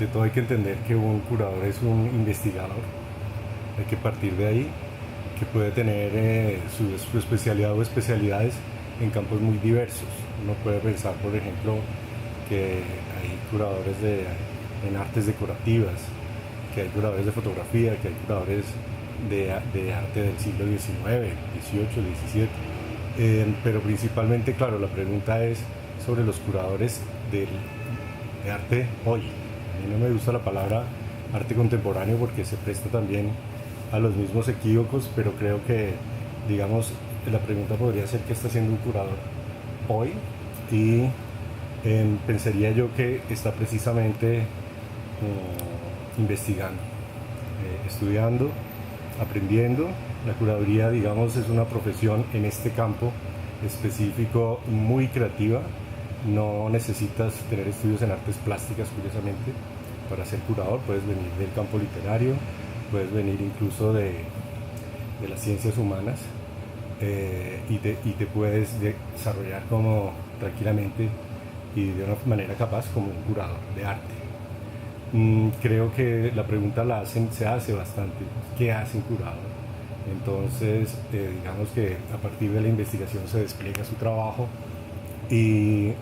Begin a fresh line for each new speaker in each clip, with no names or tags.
ante todo hay que entender que un curador es un investigador, hay que partir de ahí, que puede tener su especialidad o especialidades en campos muy diversos. Uno puede pensar, por ejemplo, que hay curadores en artes decorativas, que hay curadores de fotografía, que hay curadores de arte del siglo XIX, XVIII, XVII. Pero principalmente, claro, la pregunta es sobre los curadores de arte hoy. A mí no me gusta la palabra arte contemporáneo porque se presta también a los mismos equívocos, pero creo que, digamos, la pregunta podría ser qué está haciendo un curador hoy y pensaría yo que está precisamente investigando, estudiando, aprendiendo. La curaduría, digamos, es una profesión en este campo específico muy creativa. No necesitas tener estudios en artes plásticas, curiosamente, para ser curador. Puedes venir del campo literario, puedes venir incluso de las ciencias humanas y te puedes desarrollar como tranquilamente y de una manera capaz como un curador de arte. Creo que la pregunta se hace bastante, ¿qué hace un curador? Entonces, digamos que a partir de la investigación se despliega su trabajo y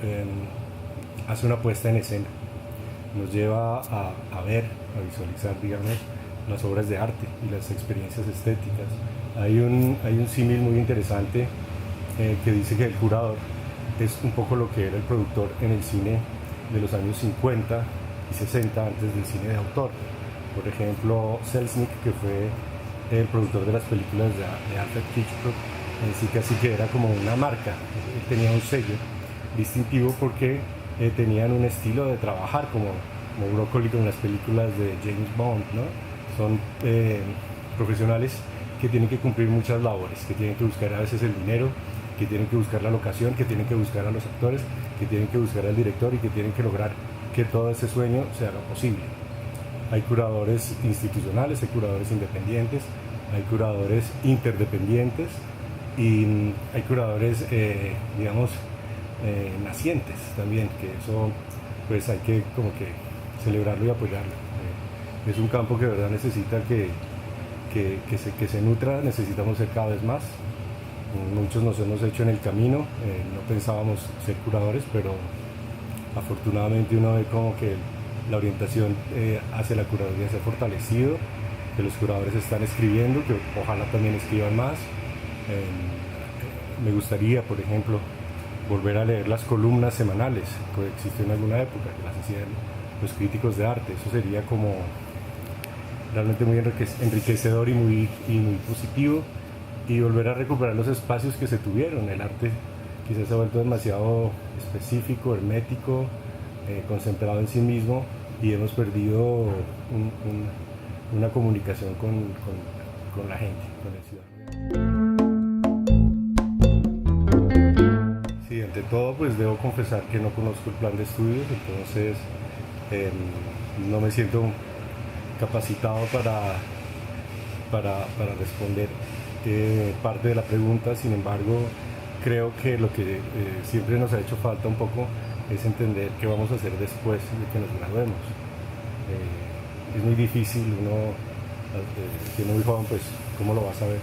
hace una puesta en escena. Nos lleva a ver, a visualizar, digamos, las obras de arte y las experiencias estéticas. Hay un símil muy interesante que dice que el curador es un poco lo que era el productor en el cine de los años 50 y 60 antes del cine de autor. Por ejemplo, Selznick, que fue el productor de las películas de Alfred Hitchcock, en sí casi que era como una marca. Él tenía un sello distintivo porque tenían un estilo de trabajar como Broccoli con las películas de James Bond, ¿no? Son profesionales que tienen que cumplir muchas labores, que tienen que buscar a veces el dinero, que tienen que buscar la locación, que tienen que buscar a los actores, que tienen que buscar al director y que tienen que lograr que todo ese sueño se haga posible. Hay curadores institucionales, hay curadores independientes, hay curadores interdependientes y hay curadores, digamos, nacientes también, que eso pues hay que como que celebrarlo y apoyarlo. Es un campo que de verdad necesita que se nutra, necesitamos ser cada vez más. Muchos nos hemos hecho en el camino, no pensábamos ser curadores, pero afortunadamente uno ve como que la orientación hacia la curaduría se ha fortalecido, que los curadores están escribiendo, que ojalá también escriban más. Me gustaría, por ejemplo, volver a leer las columnas semanales que existió en alguna época, que las hacían los críticos de arte. Eso sería como realmente muy enriquecedor y muy positivo, y volver a recuperar los espacios que se tuvieron. El arte quizás se ha vuelto demasiado específico, hermético, concentrado en sí mismo, y hemos perdido una comunicación con la gente, con el ciudadano. Sí, ante todo pues debo confesar que no conozco el plan de estudios, entonces no me siento capacitado para responder parte de la pregunta. Sin embargo, creo que lo que siempre nos ha hecho falta un poco es entender qué vamos a hacer después de que nos graduemos. Es muy difícil, siendo muy joven, pues cómo lo vas a ver,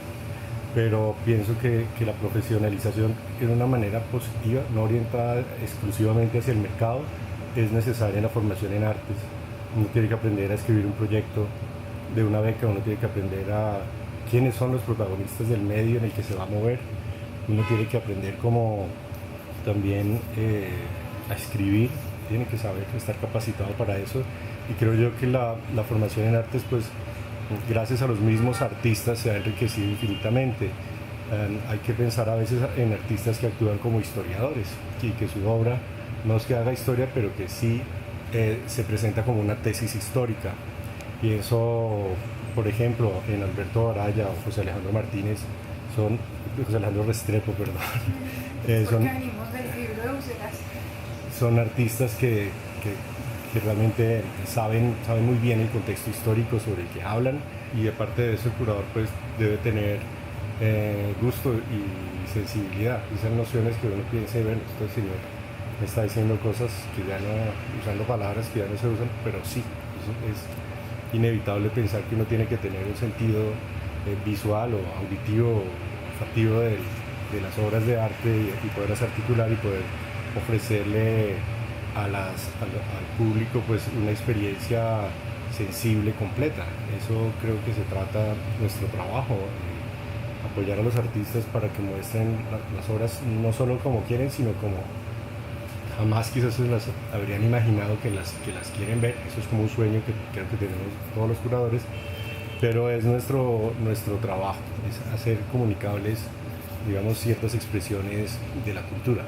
pero pienso que la profesionalización de una manera positiva, no orientada exclusivamente hacia el mercado, es necesaria en la formación en artes. Uno tiene que aprender a escribir un proyecto de una beca, uno tiene que aprender a quiénes son los protagonistas del medio en el que se va a mover, uno tiene que aprender como también a escribir, tiene que saber estar capacitado para eso, y creo yo que la formación en artes, pues gracias a los mismos artistas, se ha enriquecido infinitamente. Hay que pensar a veces en artistas que actúan como historiadores y que su obra no es que haga historia, pero que sí se presenta como una tesis histórica. Pienso, por ejemplo, en Alberto Araya o José Alejandro Martínez, José Alejandro Restrepo, perdón. Son artistas que realmente saben muy bien el contexto histórico sobre el que hablan, y aparte de eso el curador pues debe tener gusto y sensibilidad, esas nociones que uno piensa, bueno, este señor me está diciendo cosas que ya no, usando palabras que ya no se usan, pero sí, es inevitable pensar que uno tiene que tener un sentido visual o auditivo o olfativo de las obras de arte y poderlas articular y poder ofrecerle al público pues una experiencia sensible completa. Eso creo que se trata nuestro trabajo, apoyar a los artistas para que muestren las obras no solo como quieren, sino como jamás quizás se las habrían imaginado que las quieren ver. Eso es como un sueño que creo que tenemos todos los curadores, pero es nuestro trabajo, es hacer comunicables, digamos, ciertas expresiones de la cultura.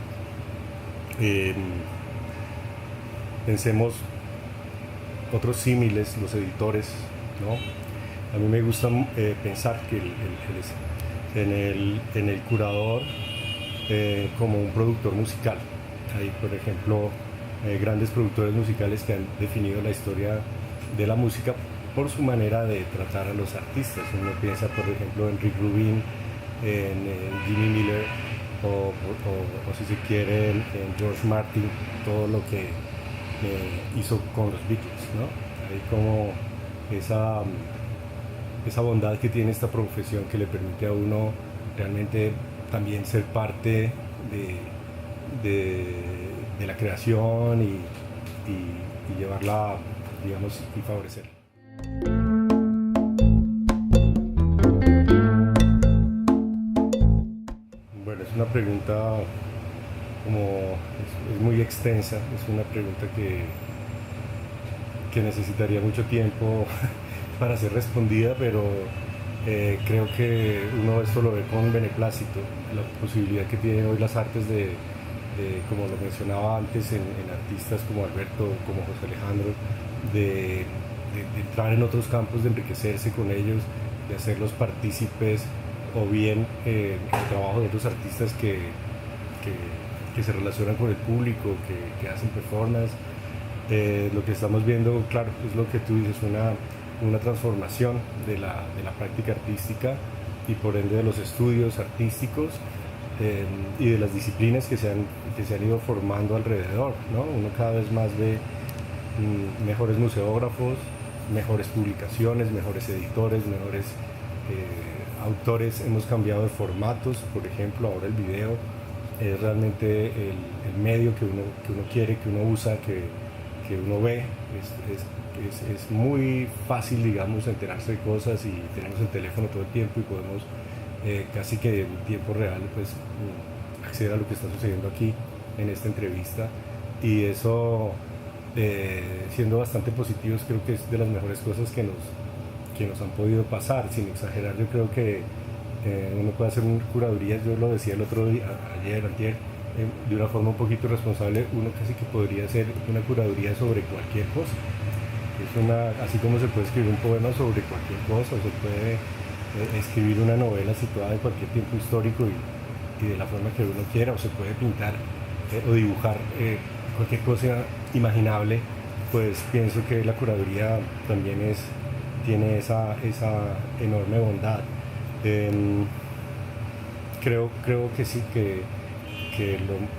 Pensemos otros símiles, los editores, ¿no? A mí me gusta pensar que en el curador como un productor musical. Hay, por ejemplo, grandes productores musicales que han definido la historia de la música por su manera de tratar a los artistas. Uno piensa, por ejemplo, en Rick Rubin, en Jimmy Miller, o si se quiere, en George Martin, todo lo que hizo con los Beatles, ¿no? Hay como esa bondad que tiene esta profesión que le permite a uno realmente también ser parte de la creación y llevarla, digamos, y favorecerla. Bueno, es una pregunta es muy extensa, es una pregunta que necesitaría mucho tiempo para ser respondida, pero creo que uno esto lo ve con beneplácito, la posibilidad que tienen hoy las artes como lo mencionaba antes, en artistas como Alberto, como José Alejandro, de entrar en otros campos, de enriquecerse con ellos, de hacerlos partícipes, o bien el trabajo de otros artistas que se relacionan con el público, que hacen performance. Lo que estamos viendo, claro, es lo que tú dices, una transformación de la práctica artística y por ende de los estudios artísticos y de las disciplinas que se han ido formando alrededor, ¿no? Uno cada vez más ve mejores museógrafos, mejores publicaciones, mejores editores, mejores autores. Hemos cambiado de formatos, por ejemplo, ahora el video es realmente el medio que uno quiere, que uno usa, que uno ve. Es muy fácil, digamos, enterarse de cosas y tenemos el teléfono todo el tiempo y podemos casi que en tiempo real pues acceder a lo que está sucediendo aquí en esta entrevista, y eso siendo bastante positivos, creo que es de las mejores cosas que nos han podido pasar. Sin exagerar, yo creo que uno puede hacer curadurías, yo lo decía el otro día, ayer, de una forma un poquito irresponsable, uno casi que podría hacer una curaduría sobre cualquier cosa. Así como se puede escribir un poema sobre cualquier cosa, o se puede escribir una novela situada en cualquier tiempo histórico y de la forma que uno quiera, o se puede pintar o dibujar cualquier cosa imaginable. Pues pienso que la curaduría también tiene esa enorme bondad. Creo que sí, que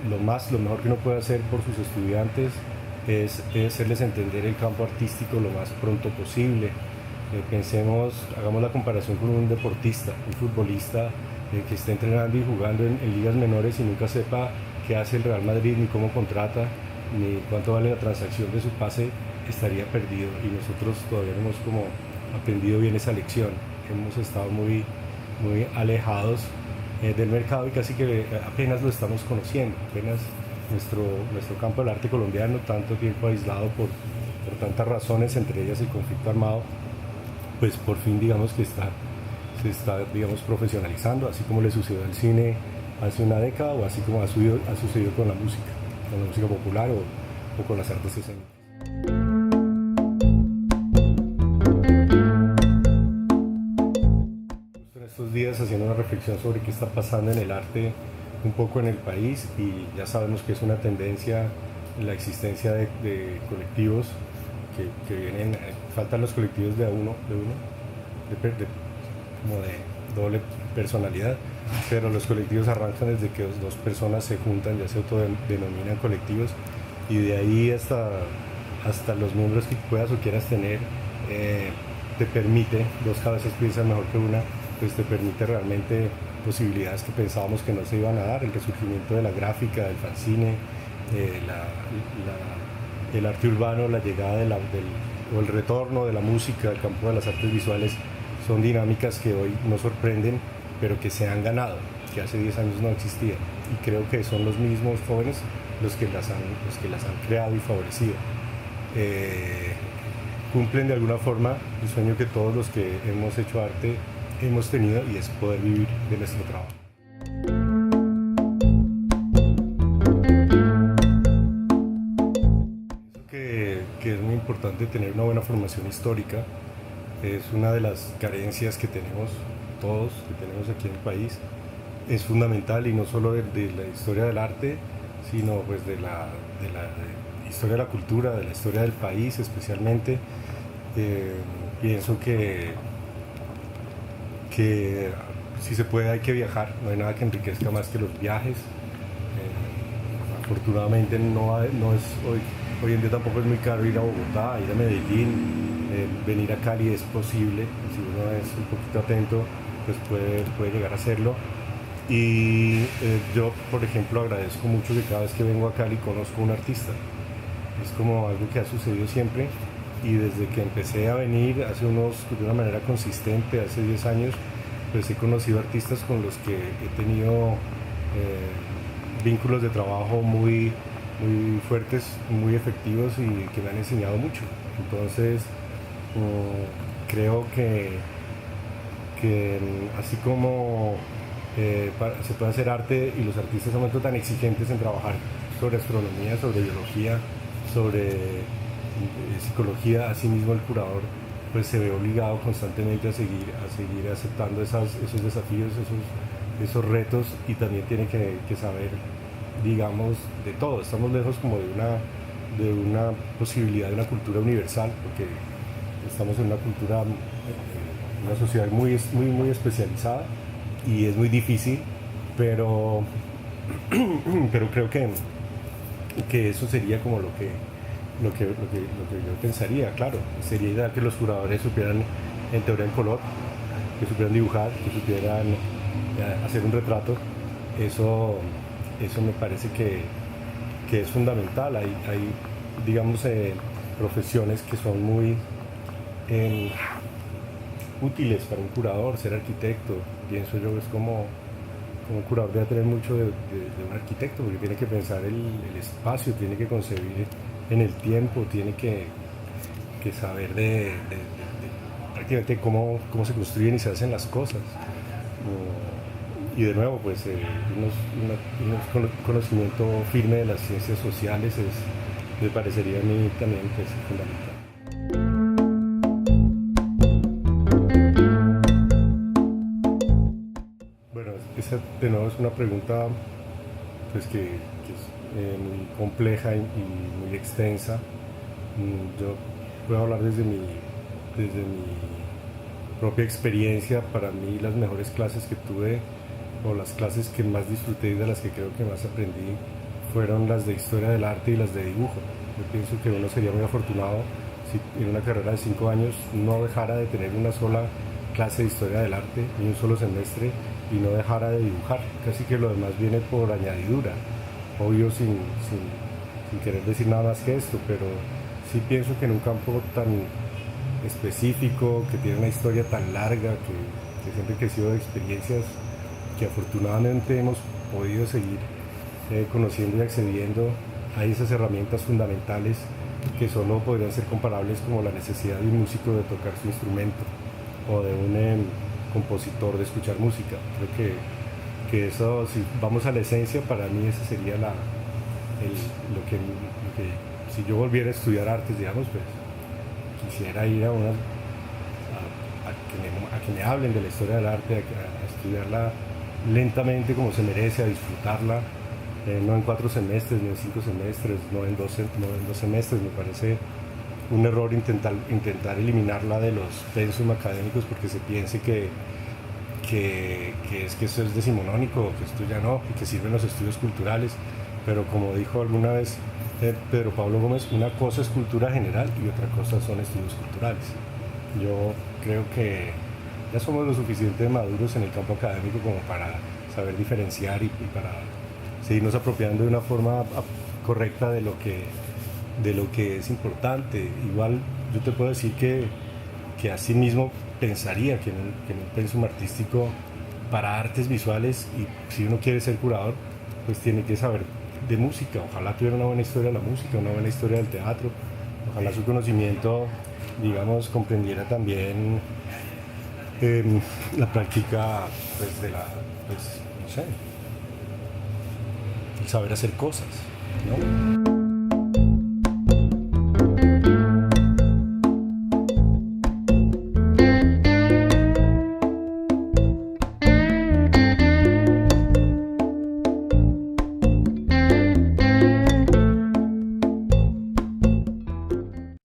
lo mejor que uno puede hacer por sus estudiantes es hacerles entender el campo artístico lo más pronto posible. Hagamos la comparación con un deportista, un futbolista que esté entrenando y jugando en ligas menores y nunca sepa qué hace el Real Madrid, ni cómo contrata, ni cuánto vale la transacción de su pase, estaría perdido. Y nosotros todavía no hemos como aprendido bien esa lección. Hemos estado muy alejados del mercado y casi que apenas lo estamos conociendo. Apenas nuestro campo del arte colombiano, tanto tiempo aislado por tantas razones, entre ellas el conflicto armado, pues por fin digamos que se está digamos profesionalizando, así como le sucedió al cine hace una década, o así como ha sucedido con la música popular o con las artes escénicas. En estos días haciendo una reflexión sobre qué está pasando en el arte un poco en el país, y ya sabemos que es una tendencia la existencia de colectivos que vienen, faltan los colectivos de uno, como de doble personalidad, pero los colectivos arrancan desde que dos personas se juntan, ya se autodenominan colectivos, y de ahí hasta hasta los miembros que puedas o quieras tener, te permite, dos cabezas piensan mejor que una, pues te permite realmente posibilidades que pensábamos que no se iban a dar, el resurgimiento de la gráfica, del fanzine, el arte urbano, la llegada o el retorno de la música al campo de las artes visuales, son dinámicas que hoy nos sorprenden, pero que se han ganado, que hace 10 años no existían. Y creo que son los mismos jóvenes los que las han creado y favorecido. Cumplen de alguna forma el sueño que todos los que hemos hecho arte hemos tenido, y es poder vivir de nuestro trabajo. Que es muy importante tener una buena formación histórica. Es una de las carencias que tenemos todos, que tenemos aquí en el país. Es fundamental, y no solo de la historia del arte, sino pues de la historia de la cultura, de la historia del país especialmente. Pienso que si se puede hay que viajar, no hay nada que enriquezca más que los viajes. Afortunadamente no es hoy en día tampoco es muy caro ir a Bogotá, ir a Medellín, venir a Cali es posible, si uno es un poquito atento pues puede llegar a hacerlo. Y yo, por ejemplo, agradezco mucho que cada vez que vengo a Cali conozco a un artista. Es como algo que ha sucedido siempre, y desde que empecé a venir de una manera consistente, hace 10 años, pues he conocido artistas con los que he tenido vínculos de trabajo muy fuertes, muy efectivos, y que me han enseñado mucho. Entonces, creo que así como se puede hacer arte, y los artistas han vuelto tan exigentes en trabajar sobre astronomía, sobre biología, sobre psicología, asimismo el curador pues se ve obligado constantemente a seguir aceptando esos desafíos, esos retos, y también tiene que saber, digamos, de todo. Estamos lejos como de una posibilidad de una cultura universal, porque estamos en una cultura, una sociedad muy especializada, y es muy difícil, pero creo que eso sería como lo que yo pensaría. Claro, sería ideal que los curadores supieran en teoría en color, que supieran dibujar, que supieran hacer un retrato. Eso me parece que es fundamental. Hay digamos, profesiones que son muy útiles para un curador. Ser arquitecto, pienso yo, es como un curador debe tener mucho de un arquitecto, porque tiene que pensar el espacio, tiene que concebir en el tiempo, tiene que saber de prácticamente cómo se construyen y se hacen las cosas. Y de nuevo, pues un conocimiento firme de las ciencias sociales me parecería a mí también pues, fundamental. Bueno, esa de nuevo es una pregunta pues, que es muy compleja y muy extensa. Yo puedo hablar desde mi propia experiencia. Para mí las mejores clases que tuve, o las clases que más disfruté y de las que creo que más aprendí, fueron las de historia del arte y las de dibujo. Yo pienso que uno sería muy afortunado si en una carrera de 5 años no dejara de tener una sola clase de historia del arte, ni un solo semestre, y no dejara de dibujar. Casi que lo demás viene por añadidura, obvio sin querer decir nada más que esto, pero sí pienso que en un campo tan específico, que tiene una historia tan larga, que siempre he crecido de experiencias que afortunadamente hemos podido seguir conociendo y accediendo a esas herramientas fundamentales que solo podrían ser comparables como la necesidad de un músico de tocar su instrumento, o de un compositor de escuchar música. Creo que eso, si vamos a la esencia, para mí ese sería lo que si yo volviera a estudiar artes, digamos, pues quisiera ir a que me hablen de la historia del arte, a estudiarla lentamente como se merece, a disfrutarla, no en 4 semestres, ni en 5 semestres, no en 2 semestres. Me parece un error intentar eliminarla de los pensum académicos, porque se piense que eso es decimonónico, que esto ya no, y que sirven los estudios culturales. Pero como dijo alguna vez Pedro Pablo Gómez, una cosa es cultura general y otra cosa son estudios culturales. Yo creo que ya somos lo suficientemente maduros en el campo académico como para saber diferenciar y para seguirnos apropiando de una forma correcta de lo que es importante. Igual yo te puedo decir que así mismo pensaría que en un pensum artístico para artes visuales, y si uno quiere ser curador, pues tiene que saber de música. Ojalá tuviera una buena historia de la música, una buena historia del teatro. Ojalá su conocimiento, digamos, comprendiera también la práctica, pues, de la, pues, no sé, el saber hacer cosas, ¿no?